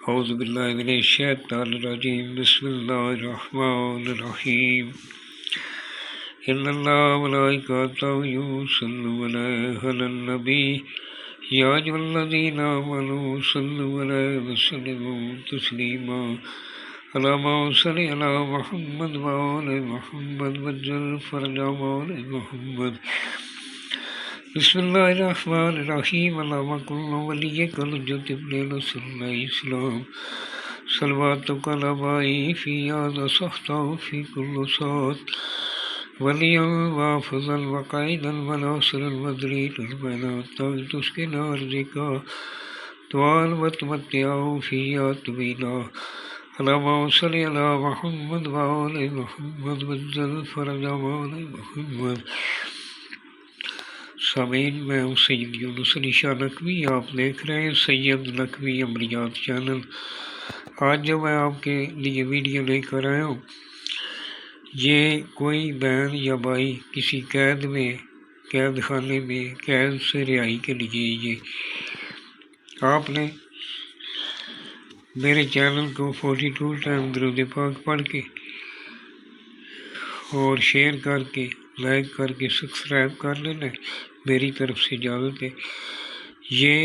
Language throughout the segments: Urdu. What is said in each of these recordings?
اعوذ باللہ من الشیطان الرجیم بسم اللہ الرحمن الرحیم ان اللہ ملائکتہ یصلون علی النبی یا ایھا الذین آمنوا صلوا علیہ وسلموا تسلیما اللہم صل علی محمد وآل محمد وعجل فرجهم وآل محمد بسم اللہ الرحمن الرحیم اللہم کن ولیک الحجۃ ابن رسول اللہ اسلام صلواتک علی فی هذا صحتا فی کل ساعت ولیا وحافظا وقائدا وناصرا ودلیلا البینات تسکن ارضکا طوال وتمتعا فیہا طویلا اللہم صل علی محمد وآل محمد وعجل فرجهم وآل محمد۔ سامعین، میں ہوں سید یونس علی شاہ نقوی، آپ دیکھ رہے ہیں سید نقوی عملیات چینل۔ آج جو میں آپ کے لیے ویڈیو لے کر آیا ہوں، یہ کوئی بہن یا بھائی کسی قید خانے میں قید سے رہائی کے لیے یہ آپ نے میرے چینل کو 42 ٹائم درود پاک پڑھ کے اور شیئر کر کے لائک کر کے سبسکرائب کر لینا ہے، میری طرف سے اجازت ہے۔ یہ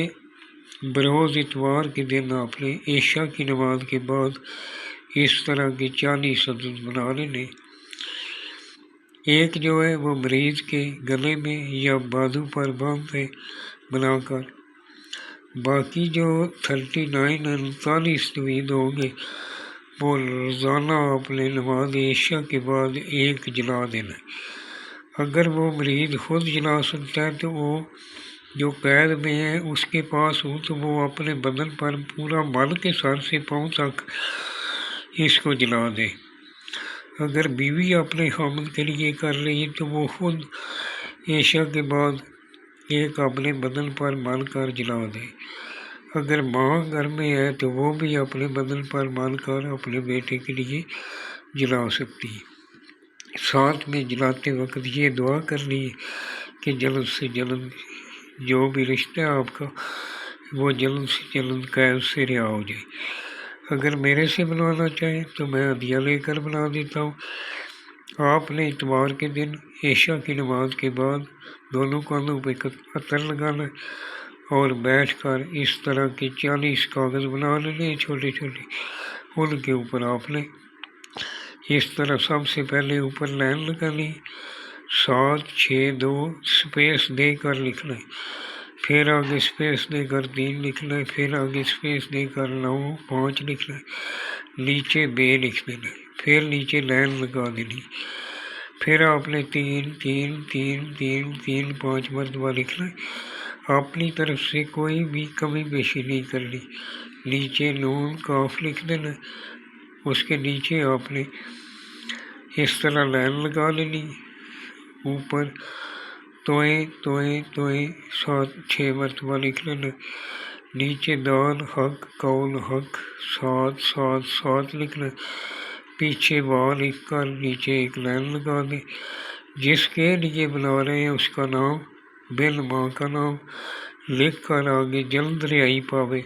بروز اتوار کے دن آپ نے عشاء کی نماز کے بعد اس طرح کے 40 عدد بنا لینے۔ ایک جو ہے وہ مریض کے گلے میں یا بازو پر باندھے بنا کر، باقی جو 39 طویل ہوں گے وہ روزانہ آپ نے نماز عشاء کے بعد ایک جلا دینا ہے۔ اگر وہ مریض خود جلا سکتا ہے تو وہ جو قید میں ہے اس کے پاس ہو تو وہ اپنے بدن پر پورا مل کے سر سے پاؤں تک اس کو جلا دے۔ اگر بیوی اپنے خامد کے لیے کر رہی ہے تو وہ خود عشاء کے بعد ایک اپنے بدن پر مل کر جلا دے۔ اگر ماں گھر میں ہے تو وہ بھی اپنے بدن پر مل کر اپنے بیٹے کے لیے جلا سکتی ہے۔ ساتھ میں جلاتے وقت یہ دعا کرنی ہے کہ جلد سے جلد جو بھی رشتہ ہے آپ کا وہ جلد سے جلد قید سے رہا ہو جائے۔ اگر میرے سے بنوانا چاہیں تو میں ہدیہ لے کر بنا دیتا ہوں۔ آپ نے اتوار کے دن عشاء کی نماز کے بعد دونوں کاندھوں پہ عطر لگانا ہے اور بیٹھ کر اس طرح کے 40 کاغذ بنا لینے ہیں چھوٹے چھوٹے۔ ان کے اوپر آپ نے اس طرح سب سے پہلے اوپر لائن لگانی ہے، 7 6 2 سپیس دے کر لکھنا ہے، پھر آگے سپیس دے کر 3 لکھنا ہے، پھر آگے سپیس دے کر 9 5 لکھنا ہے، نیچے بے لکھ دینا ہے، پھر نیچے لائن لگا دینی، پھر آپ نے 3 3 3 3 3 5 مرتبہ لکھنا ہے۔ اپنی طرف سے کوئی بھی کمی بیشی نہیں کرنی۔ نیچے نون کاف لکھ دینا، اس کے نیچے آپ نے اس طرح لائن لگا لینی، اوپر توئیں توئیں توئیں 7 6 مرتبہ لکھ لینا، نیچے دال حق قول حق 7 7 7 لکھنا، پیچھے با لکھ کر نیچے ایک لائن لگا دیں۔ جس کے لیے بنا رہے ہیں اس کا نام بن ماں کا نام لکھ کر آگے جلد رہائی پاوے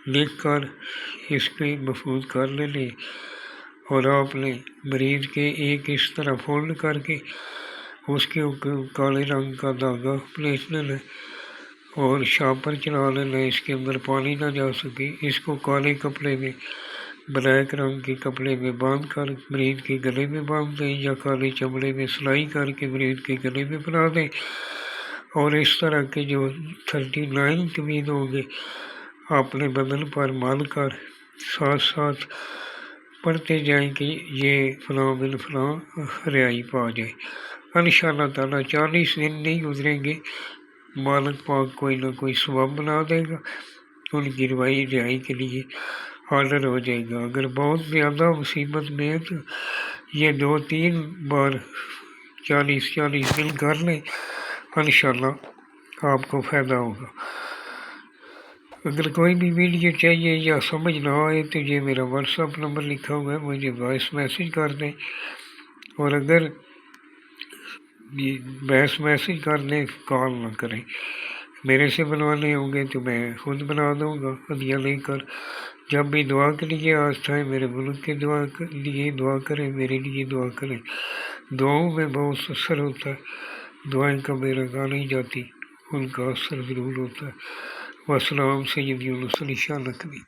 لکھ کر اس کے محفوظ کر لینے، اور آپ نے مریض کے ایک اس طرح فولڈ کر کے اس کے اوپر کالے رنگ کا دھاگا پلیٹ لینا اور شاپر چلا لینا، اس کے اندر پانی نہ جا سکے۔ اس کو کالے کپڑے میں بلیک رنگ کے کپڑے میں باندھ کر مریض کے گلے میں باندھ دیں یا کالے چمڑے میں سلائی کر کے مریض کے گلے میں بنا دیں، اور اس طرح کے جو 39 طویل ہوں گے اپنے بدن پر مل کر ساتھ ساتھ پڑھتے جائیں کہ یہ فلاں بن فلاں رہائی پا جائے۔ انشاءاللہ تعالیٰ 40 دن نہیں گزریں گے، مالک پاک کوئی نہ کوئی سبب بنا دے گا، ان کی رہائی کے لیے حاضر ہو جائے گا۔ اگر بہت زیادہ مصیبت میں ہے تو یہ 2 3 بار 40 دن کر لیں، انشاءاللہ آپ کو فائدہ ہوگا۔ اگر کوئی بھی ویڈیو چاہیے یا سمجھ نہ آئے تو یہ میرا واٹس ایپ نمبر لکھا ہوا ہے، مجھے وائس میسیج کر دیں، اور اگر وائس میسیج کر دیں کال نہ کریں۔ میرے سے بنوانے ہوں گے تو میں خود بنا دوں گا ہدیہ لے کر۔ جب بھی دعا کے لیے آستھا ہے، میرے ملک کے لیے دعا کریں، میرے لیے دعا کریں۔ دعاؤں میں بہت اثر ہوتا ہے، دعائیں کا میرا گا نہیں جاتی، ان کا اثر ضرور ہوتا ہے۔ والسلام سید یونس علی شاہ نقوی۔